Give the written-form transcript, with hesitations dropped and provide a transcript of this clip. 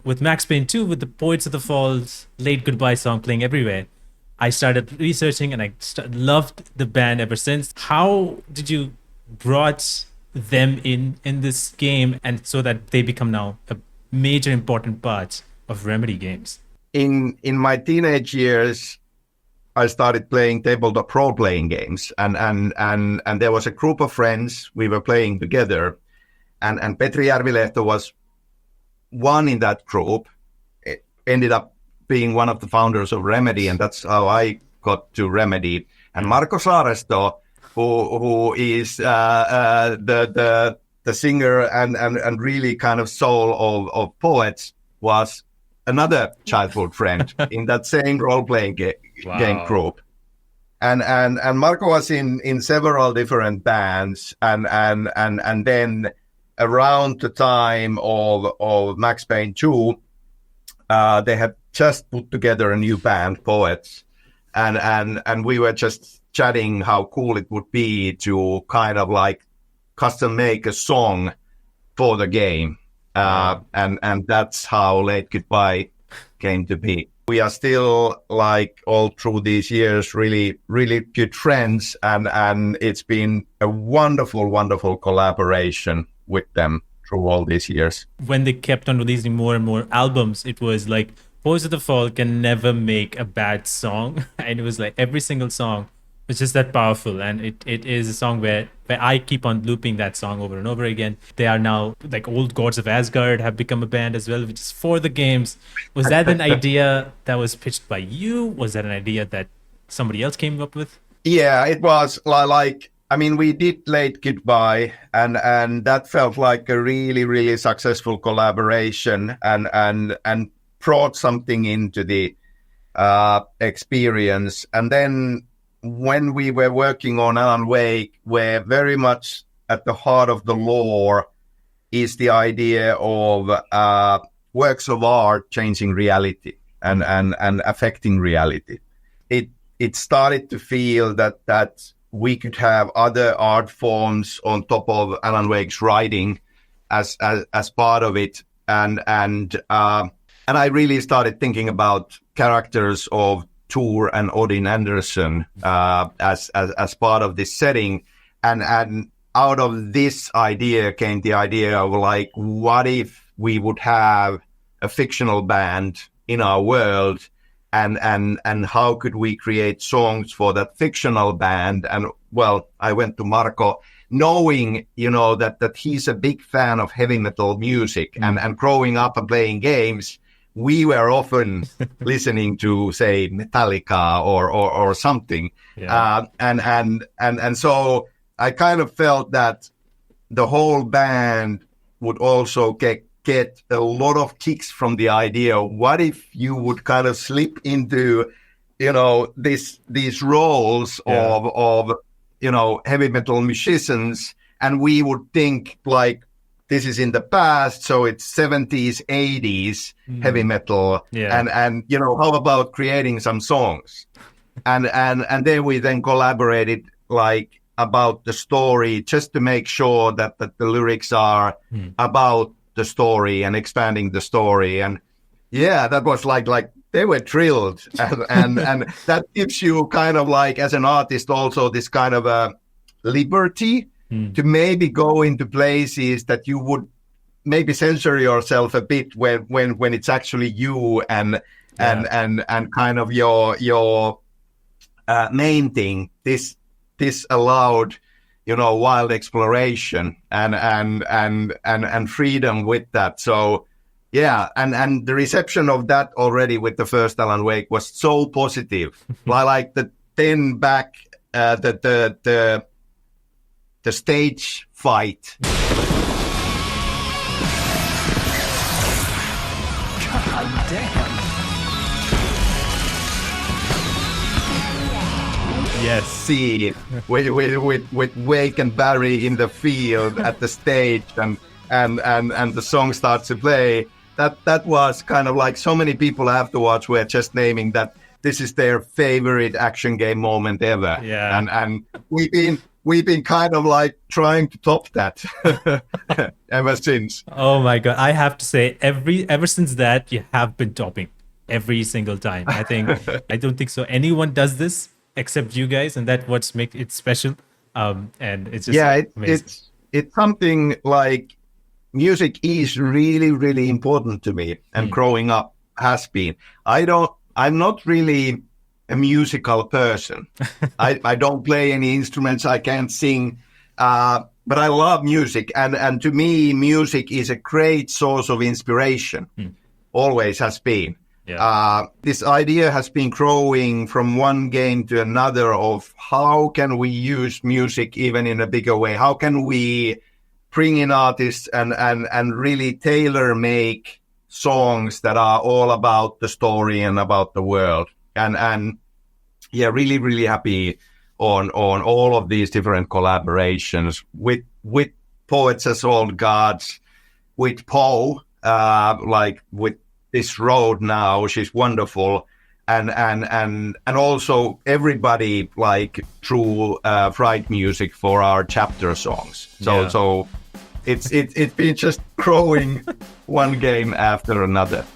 with Max Payne 2, with the Poets of the Falls Late Goodbye song playing everywhere, I started researching and loved the band ever since. How did you brought them in this game and so that they become now a major important part of Remedy games? In my teenage years, I started playing tabletop role-playing games, and there was a group of friends we were playing together, and Petri Järvilehto was one in that group. It ended up being one of the founders of Remedy, and that's how I got to Remedy. And Marko Saaresto, who is the singer and really kind of soul of Poets, was another childhood friend in that same role-playing game group. And Marko was in several different bands, and then around the time of Max Payne 2, they had just put together a new band, Poets, and we were just chatting how cool it would be to kind of like custom make a song for the game. And that's how Late Goodbye came to be. We are still, like, all through these years, really, really good friends, and it's been a wonderful, wonderful collaboration with them through all these years. When they kept on releasing more and more albums, it was like, Voice of the Fall can never make a bad song. And it was like every single song was just that powerful. And it is a song where I keep on looping that song over and over again. They are now like Old Gods of Asgard have become a band as well, which is for the games. Was that an idea that was pitched by you? Was that an idea that somebody else came up with? Yeah, it was like, I mean, we did Late Goodbye, and that felt like a really, really successful collaboration and brought something into the experience. And then when we were working on Alan Wake, where very much at the heart of the lore is the idea of works of art changing reality and affecting reality. It started to feel that we could have other art forms on top of Alan Wake's writing as part of it, and I really started thinking about characters of Thor and Odin Anderson as part of this setting, and out of this idea came the idea of like, what if we would have a fictional band in our world, and how could we create songs for that fictional band? And well, I went to Marko, knowing, that he's a big fan of heavy metal music, and growing up and playing games, we were often listening to, say, Metallica or something. Yeah. And so I kind of felt that the whole band would also get a lot of kicks from the idea of what if you would kind of slip into, these roles of heavy metal musicians, and we would think like, this is in the past, so it's 70s, 80s heavy metal, and how about creating some songs, and then we collaborated like about the story, just to make sure that the lyrics are about the story and expanding the story, and that was like they were thrilled, and that gives you kind of like, as an artist, also this kind of a liberty to maybe go into places that you would maybe censor yourself a bit when it's actually you and kind of your main thing. This allowed, wild exploration and freedom with that. So and the reception of that already with the first Alan Wake was so positive. Like then back the stage fight. God damn. Yes. See with Wake and Barry in the field at the stage, and the song starts to play. That was kind of like, so many people afterwards were just naming that this is their favorite action game moment ever. Yeah. And we've been we've been kind of like trying to top that ever since. Oh my god! I have to say, ever since that, you have been topping every single time. I don't think so. Anyone does this except you guys, and that's what's make it special. And it's just amazing. It's something like music is really, really important to me, and growing up has been. I'm not really a musical person. I don't play any instruments. I can't sing, but I love music, and to me, music is a great source of inspiration. Always has been. Yeah. This idea has been growing from one game to another of how can we use music even in a bigger way? How can we bring in artists and really tailor make songs that are all about the story and about the world? And yeah, really, really happy on all of these different collaborations with Poets as Old Gods, with Poe, like with this road now, she's wonderful, and also everybody like through Fright Music for our chapter songs. So it's been just growing one game after another.